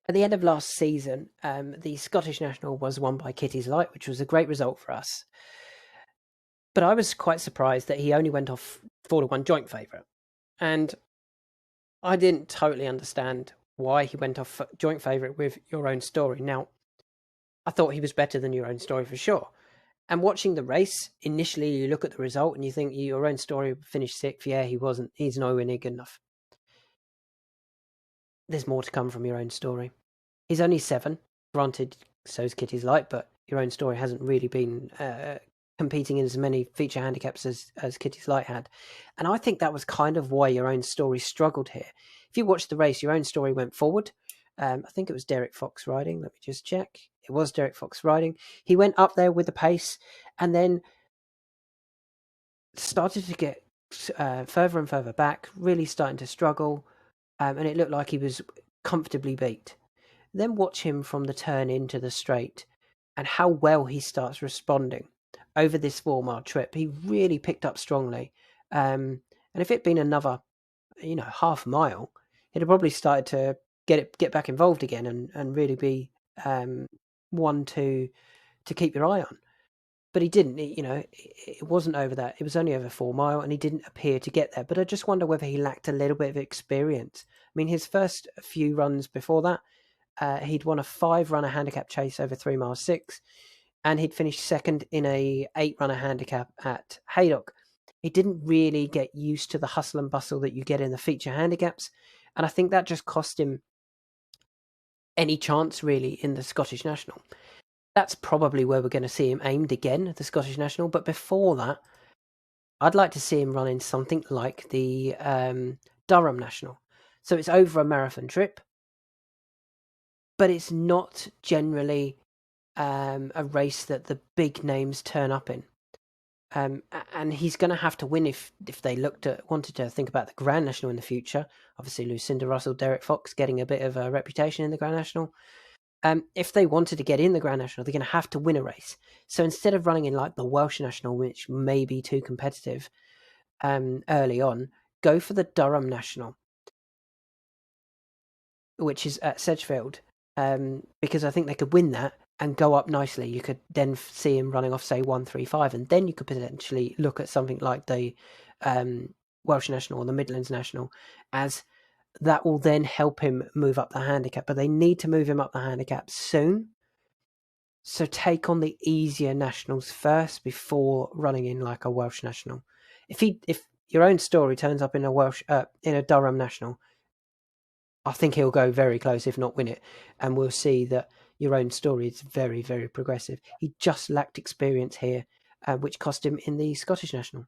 At the end of last season, the Scottish National was won by Kitty's Light, which was a great result for us. But I was quite surprised that he only went off 4-1 joint favourite. And I didn't totally understand why he went off joint favourite with Your Own Story. Now, I thought he was better than Your Own Story for sure. And watching the race, initially you look at the result and you think Your Own Story finished sixth. Yeah, he wasn't. He's nowhere near good enough. There's more to come from Your Own Story. He's only 7. Granted, so's Kitty's Light, but Your Own Story hasn't really been competing in as many feature handicaps as Kitty's Light had. And I think that was kind of why Your Own Story struggled here. If you watch the race, Your Own Story went forward. I think it was Derek Fox riding. Let me just check. It was Derek Fox riding. He went up there with the pace and then started to get further and further back, really starting to struggle. And it looked like he was comfortably beat. Then watch him from the turn into the straight and how well he starts responding over this 4-mile trip. He really picked up strongly. And if it'd been another, half mile, he'd have probably started to get back involved again and really be one to keep your eye on. But he didn't. It wasn't over that. It was only over 4 mile, and he didn't appear to get there. But I just wonder whether he lacked a little bit of experience. I mean, his first few runs before that, he'd won a 5-runner handicap chase over 3 miles 6, and he'd finished second in a 8-runner handicap at Haydock. He didn't really get used to the hustle and bustle that you get in the feature handicaps, and I think that just cost him any chance really in the Scottish National. That's probably where we're going to see him aimed again at the Scottish National, but before that, I'd like to see him running something like the Durham National. So it's over a marathon trip, but it's not generally a race that the big names turn up in. And he's going to have to win if they wanted to think about the Grand National in the future. Obviously, Lucinda Russell, Derek Fox getting a bit of a reputation in the Grand National. If they wanted to get in the Grand National, they're going to have to win a race. So instead of running in like the Welsh National, which may be too competitive early on, go for the Durham National, which is at Sedgefield, because I think they could win that and go up nicely. You could then see him running off, say, 1:35, and then you could potentially look at something like the Welsh National or the Midlands National, as that will then help him move up the handicap. But they need to move him up the handicap soon. So take on the easier nationals first before running in like a Welsh National. If Your Own Story turns up in a Durham National, I think he'll go very close, if not win it. And we'll see that Your Own Story is very, very progressive. He just lacked experience here, which cost him in the Scottish National.